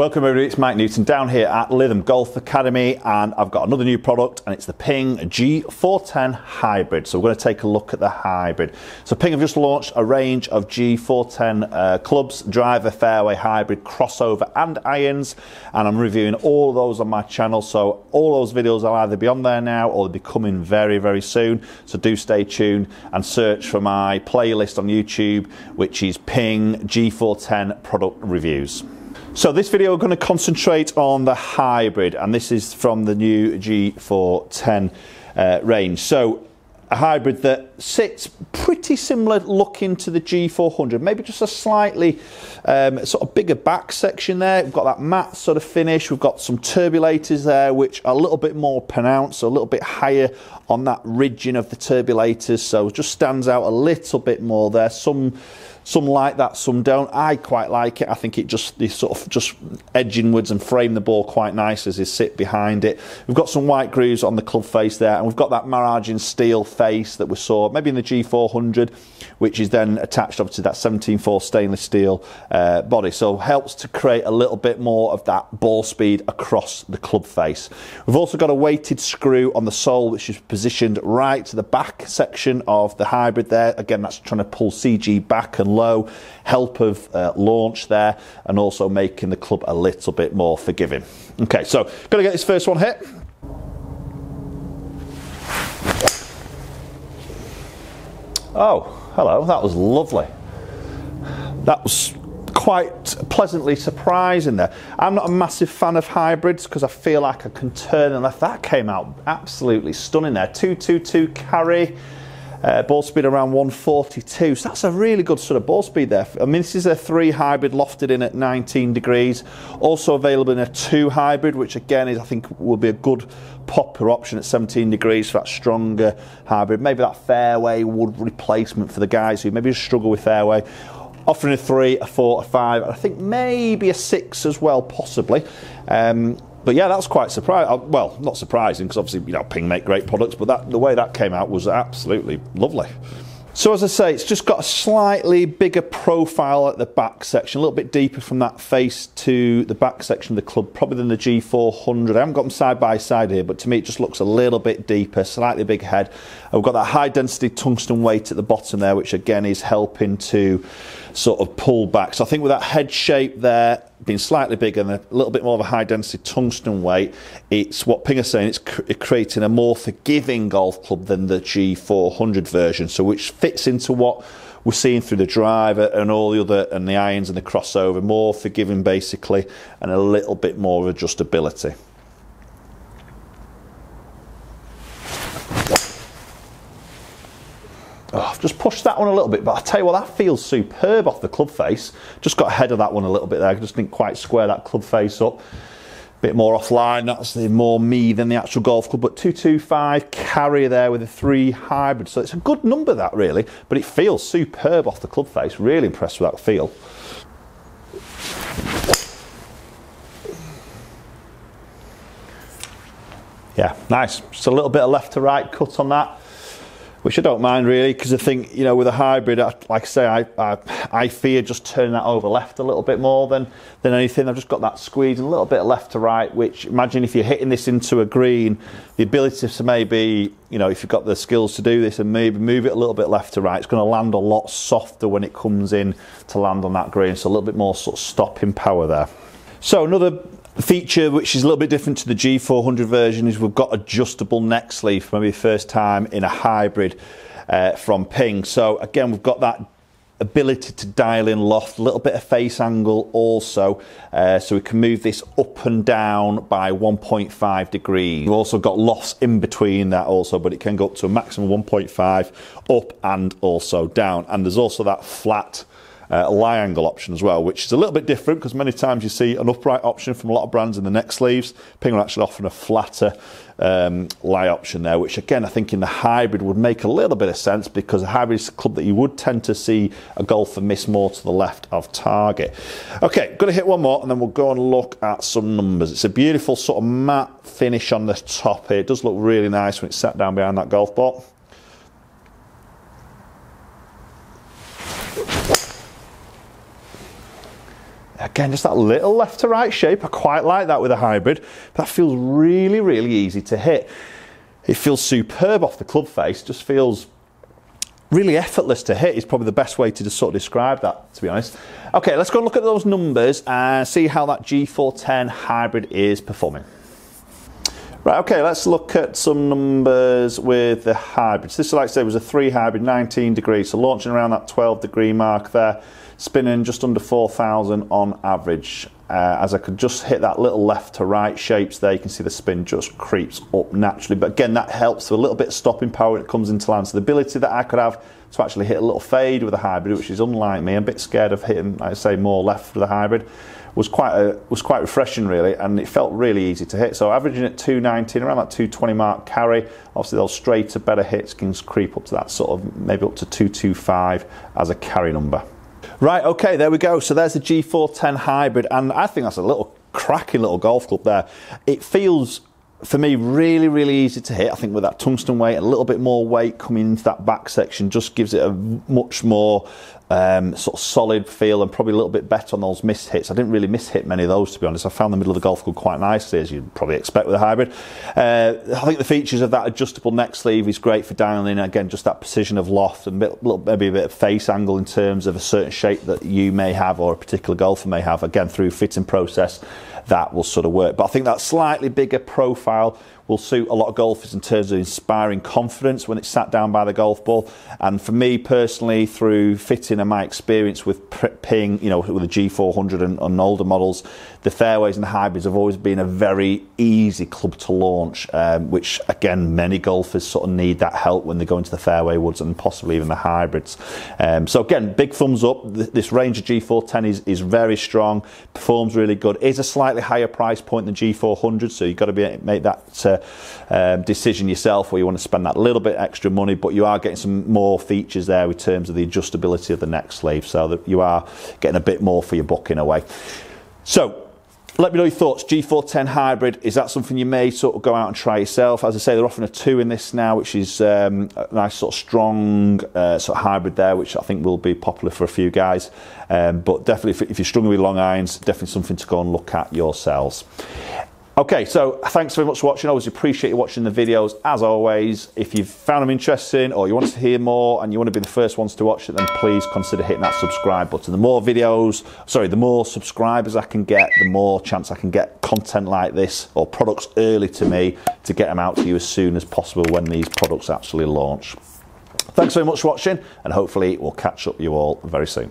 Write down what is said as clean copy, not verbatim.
Welcome everybody, it's Mike Newton down here at Lytham Golf Academy, and I've got another new product, and it's the Ping G410 Hybrid. So we're going to take a look at the hybrid. So Ping have just launched a range of G410 clubs, driver, fairway, hybrid, crossover and irons, and I'm reviewing all of those on my channel. So all those videos will either be on there now or they'll be coming very, very soon. So do stay tuned and search for my playlist on YouTube, which is Ping G410 product reviews. So this video we're going to concentrate on the hybrid, and this is from the new G410 range. So a hybrid that sits pretty similar looking to the G400, maybe just a slightly sort of bigger back section there. We've got that matte sort of finish. We've got some turbulators there which are a little bit more pronounced, so a little bit higher on that ridging of the turbulators, so it just stands out a little bit more there. Some like that, some don't. I quite like it. I think it just sort of just edge inwards and frame the ball quite nice as you sit behind it. We've got some white grooves on the club face there, and we've got that maraging steel face that we saw maybe in the G400, which is then attached up to that 17.4 stainless steel body. So helps to create a little bit more of that ball speed across the club face. We've also got a weighted screw on the sole, which is positioned right to the back section of the hybrid there. Again, that's trying to pull CG back and low, help of launch there, and also making the club a little bit more forgiving. Okay, so gonna get this first one hit. Oh, hello, that was lovely. That was quite pleasantly surprising there. I'm not a massive fan of hybrids because I feel like I can turn and left. That came out absolutely stunning there. 222 carry. Ball speed around 142, so that's a really good sort of ball speed there. I mean, this is a 3 hybrid lofted in at 19 degrees, also available in a 2 hybrid, which again is, I think, will be a good popular option at 17 degrees for that stronger hybrid. Maybe that fairway wood replacement for the guys who maybe struggle with fairway. Offering a 3, a 4, a 5, and I think maybe a 6 as well, possibly. But yeah, that's quite surprising. Well, not surprising, because obviously, you know, Ping make great products, but the way that came out was absolutely lovely. So as I say, it's just got a slightly bigger profile at the back section, a little bit deeper from that face to the back section of the club, probably than the G400. I haven't got them side by side here, but to me it just looks a little bit deeper, slightly big head. And we've got that high density tungsten weight at the bottom there, which again is helping to sort of pull back. So I think with that head shape there being slightly bigger and a little bit more of a high density tungsten weight, it's what Ping are saying, it's creating a more forgiving golf club than the G400 version, so which fits into what we're seeing through the driver and all the other, and the irons and the crossover. More forgiving basically, and a little bit more of adjustability. Oh, I've just pushed that one a little bit, but I tell you what, that feels superb off the club face. Just got ahead of that one a little bit there. I just didn't quite square that club face up. Bit more offline, that's more me than the actual golf club, but 225 carry there with a 3 hybrid. So it's a good number, that really, but it feels superb off the club face. Really impressed with that feel. Yeah, nice. Just a little bit of left to right cut on that, which I don't mind really, because I think, you know, with a hybrid, like I say, I fear just turning that over left a little bit more than anything. I've just got that squeeze and a little bit of left to right, which, imagine if you're hitting this into a green, the ability to maybe, you know, if you've got the skills to do this and maybe move it a little bit left to right, it's going to land a lot softer when it comes in to land on that green. So a little bit more sort of stopping power there. So another feature which is a little bit different to the G400 version is we've got adjustable neck sleeve for maybe the first time in a hybrid from Ping. So again, we've got that ability to dial in loft, a little bit of face angle also, so we can move this up and down by 1.5 degrees. We've also got lofts in between that also, but it can go up to a maximum 1.5 up and also down. And there's also that flat lie angle option as well, which is a little bit different, because many times you see an upright option from a lot of brands in the neck sleeves. Ping are actually offering a flatter lie option there, which again I think in the hybrid would make a little bit of sense, because a hybrid is a club that you would tend to see a golfer miss more to the left of target. Okay, going to hit one more and then we'll go and look at some numbers. It's a beautiful sort of matte finish on the top here. It does look really nice when it's sat down behind that golf ball. Again, just that little left to right shape. I quite like that with a hybrid. That feels really, really easy to hit. It feels superb off the club face, just feels really effortless to hit is probably the best way to just sort of describe that, to be honest. Okay, let's go and look at those numbers and see how that G410 hybrid is performing. Right, okay, let's look at some numbers with the hybrids. This, like I said, was a 3 hybrid, 19 degrees, so launching around that 12-degree mark there, spinning just under 4,000 on average. As I could just hit that little left to right shapes there, you can see the spin just creeps up naturally. But again, that helps with a little bit of stopping power when it comes into land. So the ability that I could have to actually hit a little fade with a hybrid, which is unlike me, I'm a bit scared of hitting, I'd say, more left with a hybrid, was quite refreshing really, and it felt really easy to hit. So averaging at 219, around that 220 mark carry. Obviously those straighter, better hits can creep up to that sort of, maybe up to 225 as a carry number. Right, okay, there we go. So there's the G410 hybrid, and I think that's a little cracking little golf club there. It feels, for me, really, really easy to hit. I think with that tungsten weight, a little bit more weight coming into that back section just gives it a much more sort of solid feel, and probably a little bit better on those miss hits. I didn't really miss hit many of those, to be honest. I found the middle of the golf club quite nicely, as you'd probably expect with a hybrid. I think the features of that adjustable neck sleeve is great for dialing in, again, just that precision of loft and maybe a bit of face angle in terms of a certain shape that you may have or a particular golfer may have. Again, through fitting process, that will sort of work. But I think that slightly bigger profile will suit a lot of golfers in terms of inspiring confidence when it's sat down by the golf ball. And for me personally, through fitting and my experience with Ping, you know, with the G400 and older models, the fairways and the hybrids have always been a very easy club to launch, which again, many golfers sort of need that help when they go into the fairway woods and possibly even the hybrids. So again, big thumbs up. This range of G410 is very strong, performs really good. It is a slightly higher price point than G400, so you've got to make that decision yourself where you want to spend that little bit extra money, but you are getting some more features there in terms of the adjustability of the neck sleeve, so that you are getting a bit more for your buck in a way. So let me know your thoughts. G410 hybrid, is that something you may sort of go out and try yourself? As I say, they're offering a 2 in this now, which is a nice sort of strong sort of hybrid there, which I think will be popular for a few guys. But definitely, if you're struggling with long irons, definitely something to go and look at yourselves. Okay, so thanks very much for watching. I always appreciate you watching the videos. As always, if you've found them interesting or you want to hear more and you want to be the first ones to watch it, then please consider hitting that subscribe button. The more subscribers I can get, the more chance I can get content like this or products early to me to get them out to you as soon as possible when these products actually launch. Thanks very much for watching, and hopefully we'll catch up with you all very soon.